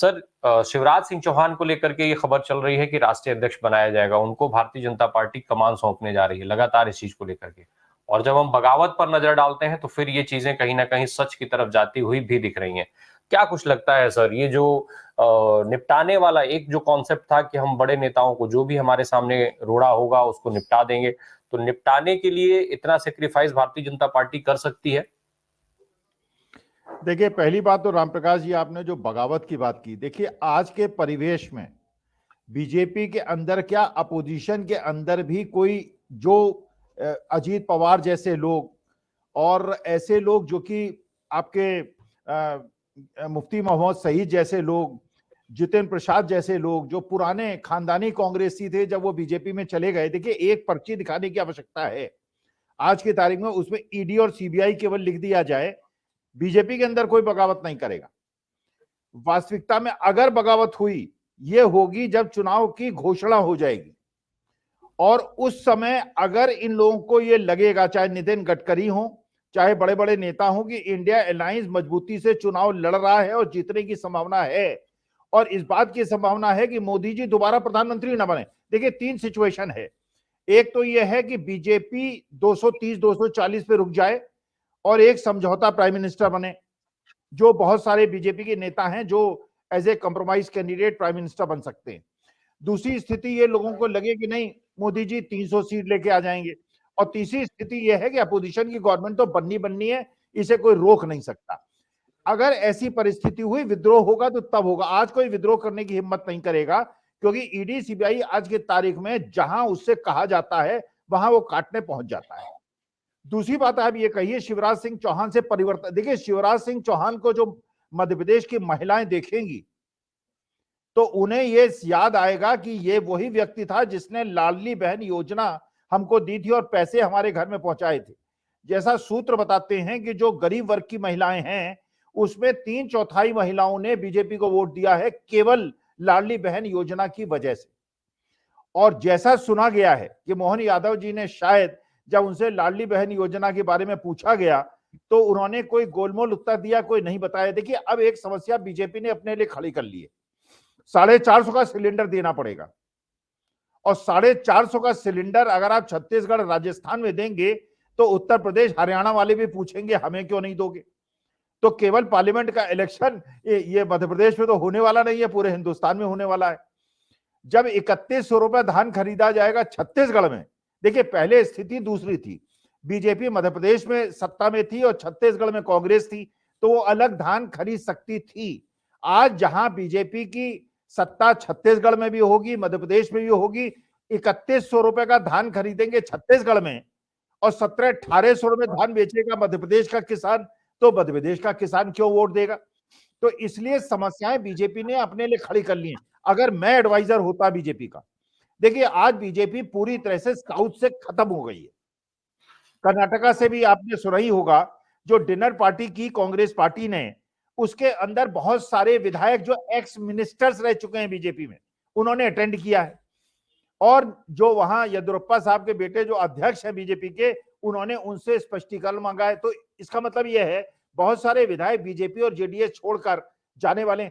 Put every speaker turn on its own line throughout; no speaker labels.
Sir, Shivraj Singh Chauhan को लेकर के ये खबर चल रही है कि राष्ट्रीय अध्यक्ष बनाया जाएगा, उनको भारतीय जनता पार्टी कमान सौंपने जा रही है लगातार इस चीज को लेकर के। और जब हम बगावत पर नजर डालते हैं तो फिर ये चीजें कहीं ना कहीं सच की तरफ जाती हुई भी दिख रही हैं। क्या कुछ लगता है सर, ये जो निपटाने वाला एक जो कॉन्सेप्ट था कि हम बड़े नेताओं को जो भी हमारे सामने रोड़ा होगा उसको निपटा देंगे, तो निपटाने के लिए इतना सेक्रीफाइस भारतीय जनता पार्टी कर सकती है?
देखिए, पहली बात तो रामप्रकाश जी, आपने जो बगावत की बात की, देखिए आज के परिवेश में बीजेपी के अंदर क्या अपोजिशन के अंदर भी कोई जो अजीत पवार जैसे लोग और ऐसे लोग जो कि आपके मुफ्ती मोहम्मद सईद जैसे लोग, जितेंद्र प्रसाद जैसे लोग जो पुराने खानदानी कांग्रेसी थे, जब वो बीजेपी में चले गए, देखिए एक पर्ची दिखाने की आवश्यकता है आज की तारीख में, उसमें ईडी और सीबीआई केवल लिख दिया जाए, बीजेपी के अंदर कोई बगावत नहीं करेगा। वास्तविकता में अगर बगावत हुई, ये होगी जब चुनाव की घोषणा हो जाएगी और उस समय अगर इन लोगों को ये लगेगा, चाहे नितिन गडकरी हो, चाहे बड़े बड़े नेता हो, कि इंडिया अलायंस मजबूती से चुनाव लड़ रहा है और जीतने की संभावना है और इस बात की संभावना है कि मोदी जी दोबारा प्रधानमंत्री न बने। देखिए, तीन सिचुएशन है। एक तो यह है कि बीजेपी 230 240 पे रुक जाए और एक समझौता प्राइम मिनिस्टर बने, जो बहुत सारे बीजेपी के नेता हैं जो as a compromise candidate prime minister बन सकते हैं। दूसरी स्थिति ये लोगों को लगे कि नहीं, मोदी जी 300 सीट लेके आ जाएंगे। और तीसरी स्थिति यह है कि अपोजिशन की गवर्नमेंट तो बननी है, इसे कोई रोक नहीं सकता। अगर ऐसी परिस्थिति हुई, विद्रोह होगा तो तब होगा। आज कोई विद्रोह करने की हिम्मत नहीं करेगा, क्योंकि ईडी सीबीआई आज की तारीख में जहां उससे कहा जाता है वहां वो काटने पहुंच जाता है। दूसरी बात आप ये कहिए, शिवराज सिंह चौहान से परिवर्तन। देखिए, शिवराज सिंह चौहान को जो मध्य प्रदेश की महिलाएं देखेंगी तो उन्हें ये याद आएगा कि ये वही व्यक्ति था जिसने लाडली बहन योजना हमको दी थी और पैसे हमारे घर में पहुंचाए थे। जैसा सूत्र बताते हैं कि जो गरीब वर्ग की महिलाएं हैं, उसमें 3/4 महिलाओं ने बीजेपी को वोट दिया है, केवल लाडली बहन योजना की वजह से। और जैसा सुना गया है कि मोहन यादव जी ने शायद जब उनसे लाडली बहन योजना के बारे में पूछा गया तो उन्होंने कोई गोलमोल उत्तर दिया, कोई नहीं बताया। देखिए, अब एक समस्या बीजेपी ने अपने लिए खड़ी कर ली है, 450 का सिलेंडर देना पड़ेगा और 450 का सिलेंडर अगर आप छत्तीसगढ़ राजस्थान में देंगे तो उत्तर प्रदेश हरियाणा वाले भी पूछेंगे हमें क्यों नहीं दोगे। तो केवल पार्लियामेंट का इलेक्शन ये मध्य प्रदेश में तो होने वाला नहीं है, पूरे हिंदुस्तान में होने वाला है। जब 3100 रुपए धान खरीदा जाएगा छत्तीसगढ़ में, देखिए पहले स्थिति दूसरी थी, बीजेपी मध्य प्रदेश में सत्ता में थी और छत्तीसगढ़ में कांग्रेस थी, तो वो अलग धान खरीद सकती थी। आज जहां बीजेपी की सत्ता छत्तीसगढ़ में भी होगी, मध्य प्रदेश में भी होगी, 3100 रुपए का धान खरीदेंगे छत्तीसगढ़ में और 1700-1800 रुपए धान बेचेगा मध्य प्रदेश का किसान, तो मध्य प्रदेश का किसान क्यों वोट देगा। तो इसलिए समस्याएं बीजेपी ने अपने लिए खड़ी कर ली हैं। अगर मैं एडवाइजर होता बीजेपी का, देखिए आज बीजेपी पूरी तरह से साउथ से खत्म हो गई है। कर्नाटका से भी आपने सुना ही होगा, जो डिनर पार्टी की कांग्रेस पार्टी ने, उसके अंदर बहुत सारे विधायक जो एक्स मिनिस्टर्स रह चुके हैं बीजेपी में, उन्होंने अटेंड किया है। और जो वहां येदियुरप्पा साहब के बेटे जो अध्यक्ष हैं बीजेपी के, उन्होंने उनसे स्पष्टीकरण मांगा है। तो इसका मतलब यह है बहुत सारे विधायक बीजेपी और जेडीएस छोड़कर जाने वाले।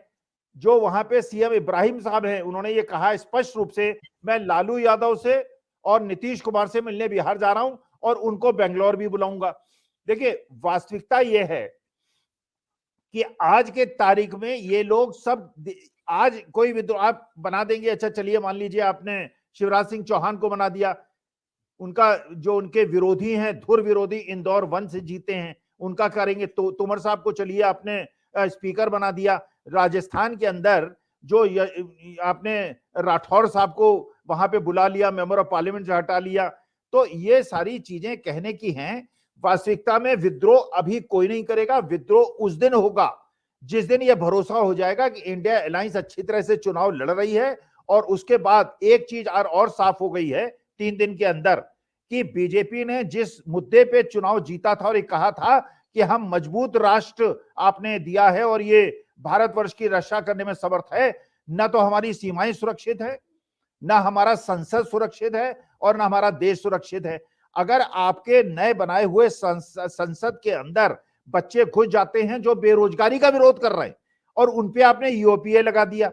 जो वहां पे सीएम इब्राहिम साहब हैं, उन्होंने ये कहा स्पष्ट रूप से, मैं लालू यादव से और नीतीश कुमार से मिलने बिहार जा रहा हूं और उनको बेंगलोर भी बुलाऊंगा। देखिए, वास्तविकता यह है कि आज के तारीख में ये लोग सब, आज कोई विद्रोह आप बना देंगे, अच्छा चलिए मान लीजिए आपने शिवराज सिंह चौहान को बना दिया, उनका जो उनके विरोधी हैं, धुर विरोधी इंदौर 1 से जीते हैं, उनका करेंगे। तो तोमर साहब को चलिए आपने स्पीकर बना दिया। राजस्थान के अंदर जो आपने राठौर साहब को वहां पे बुला लिया, मेंबर ऑफ पार्लियामेंट से हटा लिया। तो ये सारी चीजें कहने की हैं। वास्तविकता में विद्रोह अभी कोई नहीं करेगा, विद्रोह उस दिन होगा जिस दिन यह भरोसा हो जाएगा कि इंडिया अलायंस अच्छी तरह से चुनाव लड़ रही है। और उसके बाद एक चीज और साफ हो गई है 3 दिन के अंदर, कि बीजेपी ने जिस मुद्दे पे चुनाव जीता था और ये कहा था कि हम मजबूत राष्ट्र आपने दिया है और ये भारतवर्ष की रक्षा करने में समर्थ है, न तो हमारी सीमाएं सुरक्षित है, ना हमारा संसद सुरक्षित है और ना हमारा देश सुरक्षित है। अगर आपके नए बनाए हुए संसद के अंदर बच्चे घुस जाते हैं जो बेरोजगारी का विरोध कर रहे हैं और उनपे आपने यूओपीए लगा दिया,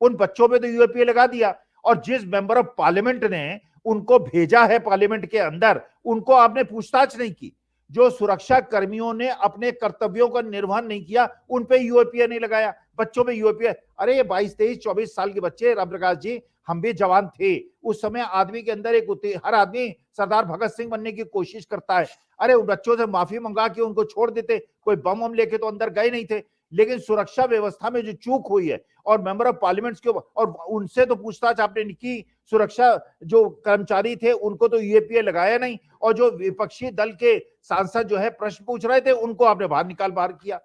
उन बच्चों पे तो यूओपीए लगा दिया। और जिस मेंबर ऑफ पार्लियामेंट ने उनको भेजा है पार्लियामेंट के अंदर, उनको आपने पूछताछ नहीं की। जो सुरक्षा कर्मियों ने अपने कर्तव्यों का निर्वहन नहीं किया, उन पे यूएपीए नहीं लगाया, बच्चों पे यूएपीए। अरे ये 22, 23, 24 साल के बच्चे, रामप्रकाश जी, हम भी जवान थे उस समय। आदमी के अंदर हर आदमी सरदार भगत सिंह बनने की कोशिश करता है। अरे उन बच्चों से माफी मंगा के उनको छोड़ देते, कोई बम वम लेके तो अंदर गए नहीं थे। लेकिन सुरक्षा व्यवस्था में जो चूक हुई है, और मेंबर ऑफ पार्लियामेंट के, और उनसे तो पूछताछ आपने नहीं की। सुरक्षा जो कर्मचारी थे उनको तो यूएपीए लगाया नहीं, और जो विपक्षी दल के सांसद जो है प्रश्न पूछ रहे थे उनको आपने बाहर किया।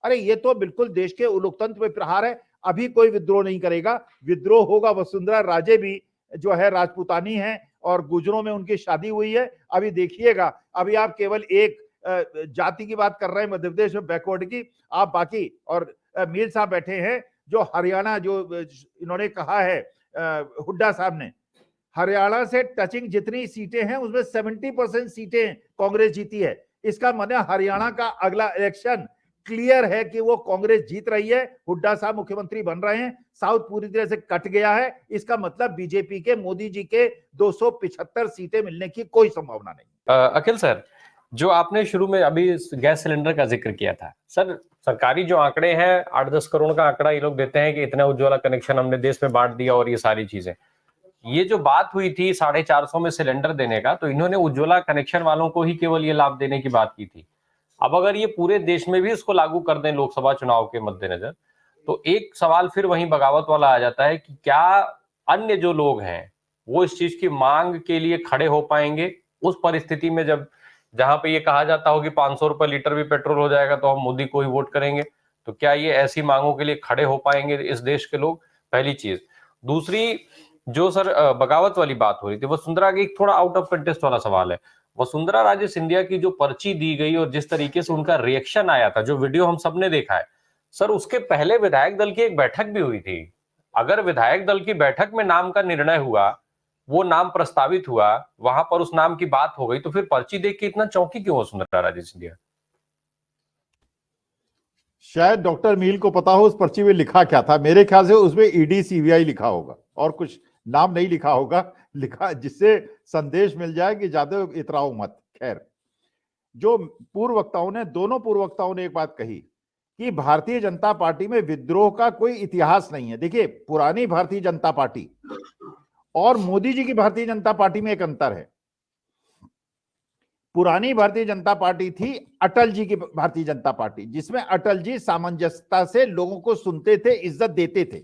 अरे ये तो बिल्कुल देश के लोकतंत्र पे प्रहार है। अभी कोई विद्रोह नहीं करेगा, विद्रोह होगा वसुंधरा राजे भी जो है राजपूतानी है, और गुजरों में उनकी शादी हुई है। अभी देखिएगा, अभी आप केवल एक जाति की बात कर रहे हैं मध्य प्रदेश में, बैकवर्ड की, आप बाकी, और मीर साहब बैठे हैं जो हरियाणा, जो इन्होंने कहा है हुड्डा साहब ने, हरियाणा से टचिंग जितनी सीटें हैं उसमें 70% सीटें कांग्रेस जीती है। इसका मतलब हरियाणा का अगला इलेक्शन क्लियर है कि वो कांग्रेस जीत रही है, हुड्डा साहब मुख्यमंत्री बन रहे हैं, साउथ पूरी तरह से कट गया है। इसका मतलब बीजेपी के, मोदी जी के 275 सीटें मिलने की कोई संभावना नहीं।
अखिल सर, जो आपने शुरू में अभी गैस सिलेंडर का जिक्र किया था, सर सरकारी जो आंकड़े हैं 8-10 करोड़ का आंकड़ा ये लोग देते हैं कि इतना उज्ज्वला कनेक्शन हमने देश में बांट दिया और ये सारी चीजें। ये जो बात हुई थी 450 में सिलेंडर देने का, तो इन्होंने उज्ज्वला कनेक्शन वालों को ही केवल ये लाभ देने की बात की थी। अब अगर ये पूरे देश में भी इसको लागू कर दें लोकसभा चुनाव के मद्देनजर, तो एक सवाल फिर वहीं बगावत वाला आ जाता है कि क्या अन्य जो लोग हैं वो इस चीज की मांग के लिए खड़े हो पाएंगे उस परिस्थिति में, जब जहां पे ये कहा जाता हो कि 500 रुपए लीटर भी पेट्रोल हो जाएगा तो हम मोदी को ही वोट करेंगे। तो क्या ये ऐसी मांगों के लिए खड़े हो पाएंगे इस देश के लोग? पहली चीज। दूसरी, जो सर बगावत वाली बात हो रही थी, वसुंधरा की एक थोड़ा आउट ऑफ कंटेस्ट वाला सवाल है। वसुंधरा राजे सिंधिया की जो पर्ची दी गई और जिस तरीके से उनका रिएक्शन आया था, जो वीडियो हम सबने देखा है, सर उसके पहले विधायक दल की एक बैठक भी हुई थी। अगर विधायक दल की बैठक में नाम का निर्णय हुआ, वो नाम प्रस्तावित हुआ, वहां पर उस नाम की बात हो गई, तो फिर पर्ची देख के इतना चौंकी क्यों वसुंधरा राजे सिंधिया?
शायद डॉक्टर मील को पता हो उस पर्ची में लिखा क्या था। मेरे ख्याल से उसमें ईडी सीबीआई लिखा होगा और कुछ नाम नहीं लिखा होगा, लिखा जिससे संदेश मिल जाए कि ज्यादा इतराओ मत। खैर, जो पूर्व वक्ताओं ने, दोनों पूर्व वक्ताओं ने एक बात कही कि भारतीय जनता पार्टी में विद्रोह का कोई इतिहास नहीं है। देखिए, पुरानी भारतीय जनता पार्टी और मोदी जी की भारतीय जनता पार्टी में एक अंतर है। पुरानी भारतीय जनता पार्टी थी अटल जी की भारतीय जनता पार्टी, जिसमें अटल जी सामंजस्यता से लोगों को सुनते थे, इज्जत देते थे।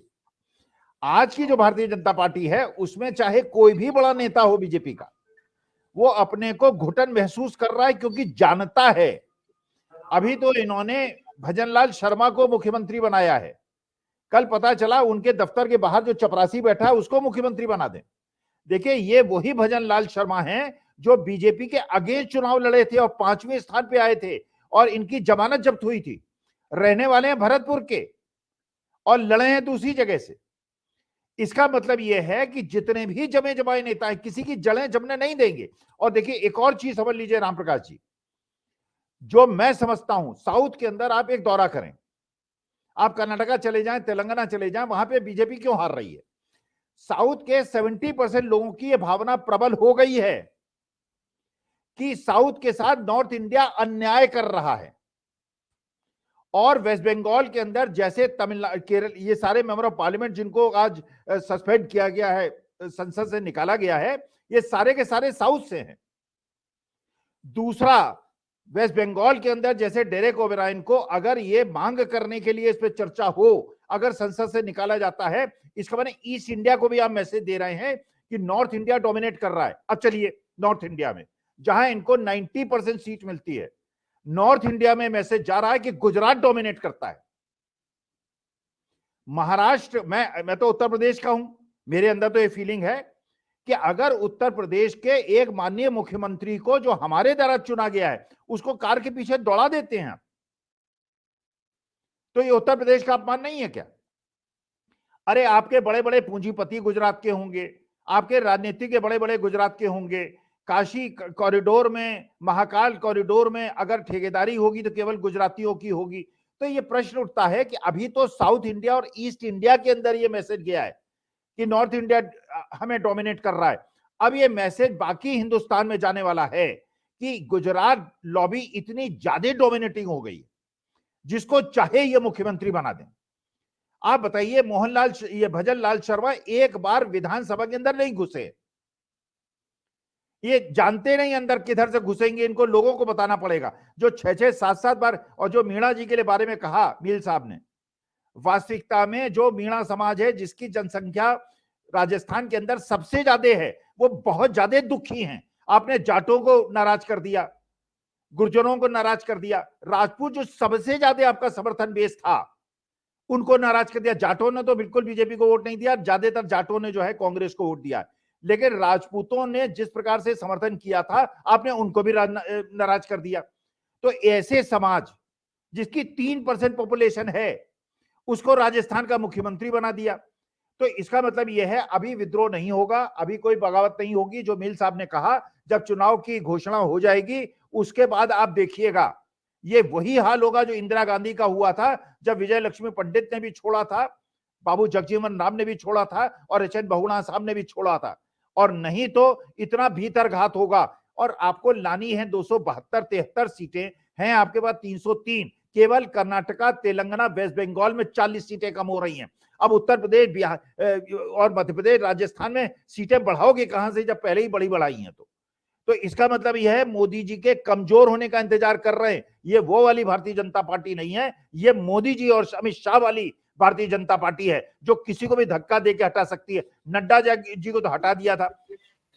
आज की जो भारतीय जनता पार्टी है उसमें चाहे कोई भी बड़ा नेता हो बीजेपी का, वो अपने को घुटन महसूस कर रहा है, क्योंकि जानता है। अभी तो इन्होंने भजनलाल शर्मा को मुख्यमंत्री बनाया है, कल पता चला उनके दफ्तर के बाहर जो चपरासी बैठा है उसको मुख्यमंत्री बना दें। देखिए, ये वही भजनलाल शर्मा हैं जो बीजेपी के अगेंस्ट चुनाव लड़े थे और 5वें स्थान पे आए थे, और इनकी जमानत जब्त हुई थी। रहने वाले हैं भरतपुर के और लड़े हैं दूसरी जगह से। इसका मतलब यह है कि जितने भी जमे जमाए नेता हैं, किसी की जड़ें जमने नहीं देंगे। और देखिए, एक और चीज समझ लीजिए रामप्रकाश जी, जो मैं समझता हूं, साउथ के अंदर आप एक दौरा करें, आप कर्नाटका चले जाएं, तेलंगाना चले जाएं, वहां पे बीजेपी क्यों हार रही है? साउथ के 70% लोगों की यह भावना प्रबल हो गई है कि साउथ के साथ नॉर्थ इंडिया अन्याय कर रहा है। और वेस्ट बंगाल के अंदर जैसे तमिलनाडु, केरल, ये सारे मेंबर ऑफ पार्लियामेंट जिनको आज सस्पेंड किया गया है, संसद से निकाला गया है, ये सारे के सारे साउथ से हैं। दूसरा, वेस्ट बंगाल के अंदर जैसे डेरेक ओबेरॉयन को अगर ये मांग करने के लिए इस पे चर्चा हो, अगर संसद से निकाला जाता है, इसका माने ईस्ट इंडिया को भी आप मैसेज दे रहे हैं कि नॉर्थ इंडिया डोमिनेट कर रहा है। अब चलिए, नॉर्थ इंडिया में जहां इनको 90% सीट मिलती है, नॉर्थ इंडिया में मैसेज जा रहा है कि गुजरात डोमिनेट करता है। महाराष्ट्र, मैं तो उत्तर प्रदेश का हूं, मेरे अंदर तो ये फीलिंग है कि अगर उत्तर प्रदेश के एक माननीय मुख्यमंत्री को जो हमारे द्वारा चुना गया है उसको कार के पीछे दौड़ा देते हैं, तो ये उत्तर प्रदेश का अपमान नहीं है क्या? अरे आपके बड़े बड़े पूंजीपति गुजरात के होंगे, आपके राजनीति के बड़े बड़े गुजरात के होंगे। काशी कॉरिडोर में, महाकाल कॉरिडोर में अगर ठेकेदारी होगी तो केवल गुजरातियों की होगी। तो ये प्रश्न उठता है कि अभी तो साउथ इंडिया और ईस्ट इंडिया के अंदर ये मैसेज गया है कि नॉर्थ इंडिया हमें डोमिनेट कर रहा है। अब ये मैसेज बाकी हिंदुस्तान में जाने वाला है कि गुजरात लॉबी इतनी ज्यादा डोमिनेटिंग हो गई, जिसको चाहे ये मुख्यमंत्री बना दें। आप बताइए, मोहनलाल ये भजन लाल शर्मा एक बार विधानसभा के अंदर नहीं घुसे, ये जानते नहीं अंदर किधर से घुसेंगे, इनको लोगों को बताना पड़ेगा। जो 6-6 7-7 बार, और जो मीणा जी के बारे में कहा मील साहब ने, वास्तविकता में जो मीणा समाज है, जिसकी जनसंख्या राजस्थान के अंदर सबसे ज्यादा है, वो बहुत ज्यादा दुखी हैं। आपने जाटों को नाराज कर दिया, गुर्जरों को नाराज कर दिया, राजपूत जो सबसे ज्यादा आपका समर्थन बेस था उनको नाराज कर दिया। जाटों ने तो बिल्कुल बीजेपी को वोट नहीं दिया, ज्यादातर जाटों ने जो है कांग्रेस को वोट दिया, लेकिन राजपूतों ने जिस प्रकार से समर्थन किया था, आपने उनको भी नाराज कर दिया। तो ऐसे समाज जिसकी 3% पॉपुलेशन है, उसको राजस्थान का मुख्यमंत्री बना दिया। तो इसका मतलब यह है अभी विद्रोह नहीं होगा, अभी कोई बगावत नहीं होगी। जो मिल साहब ने कहा, जब चुनाव की घोषणा हो जाएगी उसके बाद आप देखिएगा, ये वही हाल होगा जो इंदिरा गांधी का हुआ था, जब विजय लक्ष्मी पंडित ने भी छोड़ा था, बाबू जगजीवन राम ने भी छोड़ा था, और एच एन बहुगुणा साहब ने भी छोड़ा था। और नहीं तो इतना भीतरघात होगा। और आपको लानी है 272-73 सीटें, हैं आपके पास 303, केवल कर्नाटका, तेलंगाना, वेस्ट बंगाल में 40 सीटें कम हो रही हैं। अब उत्तर प्रदेश, बिहार और मध्य प्रदेश, राजस्थान में सीटें बढ़ाओगे कहां से, जब पहले ही बड़ी बढ़ाई हैं। तो इसका मतलब यह है मोदी जी के कमजोर होने का इंतजार कर रहे हैं। ये वो वाली भारतीय जनता पार्टी नहीं है, ये मोदी जी और अमित शाह वाली भारतीय जनता पार्टी है, जो किसी को भी धक्का देके हटा सकती है। नड्डा जी को तो हटा दिया था,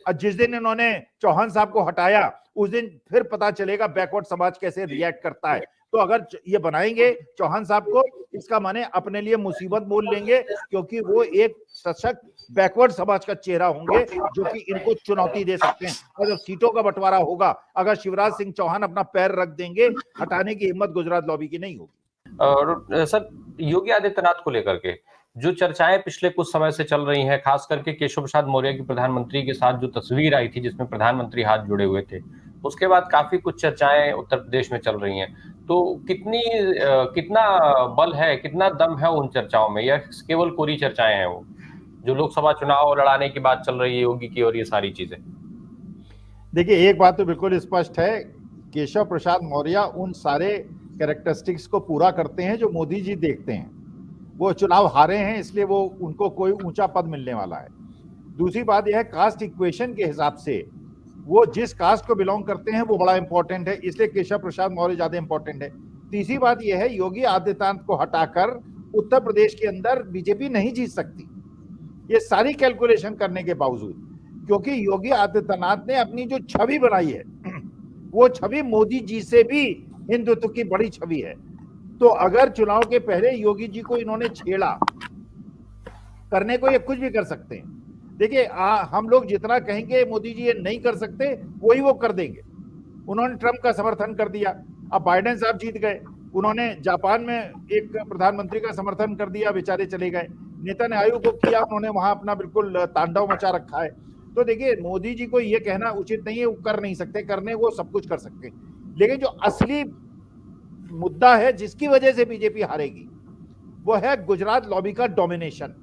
और जिस दिन इन्होंने चौहान साहब को हटाया, उस दिन फिर पता चलेगा बैकवर्ड समाज कैसे रिएक्ट करता है। तो अगर ये बनाएंगे चौहान साहब को, इसका माने अपने लिए मुसीबत मोल लेंगे, क्योंकि वो एक सशक्त बैकवर्ड समाज का चेहरा होंगे, जो कि इनको चुनौती दे सकते हैं। और जब सीटों का बंटवारा होगा, अगर शिवराज सिंह चौहान अपना पैर रख देंगे, हटाने की हिम्मत गुजरात लॉबी की नहीं होगी।
और सर, योगी आदित्यनाथ को लेकर के जो चर्चाएं पिछले कुछ समय से चल रही हैं, खास करके केशव प्रसाद मौर्य की प्रधानमंत्री के साथ जो तस्वीर आई थी जिसमें प्रधानमंत्री हाथ जुड़े हुए थे, उसके बाद काफी कुछ चर्चाएं उत्तर प्रदेश में चल रही हैं। तो कितना बल है, कितना दम है उन चर्चाओं में, या केवल कोरी चर्चाएं हैं वो, जो लोकसभा चुनाव लड़ाने की बात चल रही है योगी की और ये सारी चीजें?
देखिए, एक बात तो बिल्कुल स्पष्ट है, केशव प्रसाद मौर्य उन सारे कैरेक्टरिस्टिक्स को पूरा करते हैं जो मोदी जी देखते हैं। वो चुनाव हारे हैं, इसलिए वो उनको कोई ऊंचा पद मिलने वाला है। दूसरी बात यह है, कास्ट इक्वेशन के हिसाब से वो जिस कास्ट को बिलोंग करते हैं वो बड़ा इंपॉर्टेंट है, इसलिए केशव प्रसाद मौर्य ज्यादा इंपॉर्टेंट है। तीसरी बात यह है, योगी आदित्यनाथ को हटाकर उत्तर प्रदेश के अंदर बीजेपी नहीं जीत सकती, ये सारी कैलकुलेशन करने के बावजूद, क्योंकि योगी आदित्यनाथ ने अपनी जो छवि बनाई है, वो छवि मोदी जी से भी हिंदुत्व की बड़ी छवि है। तो अगर चुनाव के पहले योगी जी को इन्होंने छेड़ा, करने को ये कुछ भी कर सकते हैं। देखिए, हम लोग जितना कहेंगे मोदी जी ये नहीं कर सकते, वही वो कर देंगे। उन्होंने ट्रंप का समर्थन कर दिया, अब बाइडेन साहब जीत गए, उन्होंने जापान में एक प्रधानमंत्री का समर्थन कर दिया, बेचारे चले गए। नेतन्याहू को किया, उन्होंने वहां अपना बिल्कुल तांडव मचा रखा है। तो देखिए, मोदी जी को ये कहना उचित नहीं है वो कर नहीं सकते, करने वो सब कुछ कर सकते हैं। लेकिन जो असली मुद्दा है जिसकी वजह से बीजेपी हारेगी, वो है गुजरात लॉबी का डोमिनेशन।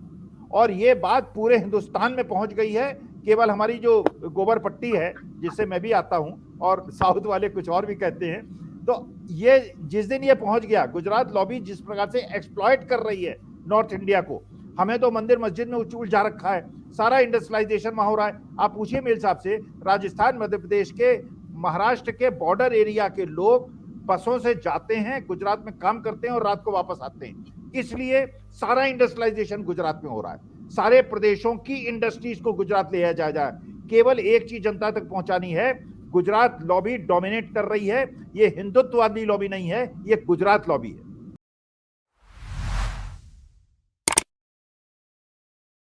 और ये बात पूरे हिंदुस्तान में पहुंच गई है। केवल हमारी जो गोबर पट्टी है, जिससे मैं भी आता हूं, और साउथ वाले कुछ और भी कहते हैं, तो ये जिस दिन ये पहुंच गया, गुजरात लॉबी जिस प्रकार से एक्सप्लॉइट कर रही है नॉर्थ इंडिया को, हमें तो मंदिर मस्जिद में उलझा रखा है, सारा इंडस्ट्रियलाइजेशन वहां हो रहा है। आप पूछिए मेरे साहब से, राजस्थान, मध्य प्रदेश के, महाराष्ट्र के बॉर्डर एरिया के लोग बसों से जाते हैं, गुजरात में काम करते हैं और रात को वापस आते हैं। इसलिए सारा इंडस्ट्रियलाइजेशन गुजरात में हो रहा है। सारे प्रदेशों की इंडस्ट्रीज को गुजरात ले जाए। केवल एक चीज जनता तक पहुंचानी है, गुजरात लॉबी डोमिनेट कर रही है। ये हिंदुत्ववादी लॉबी नहीं है, ये गुजरात लॉबी है।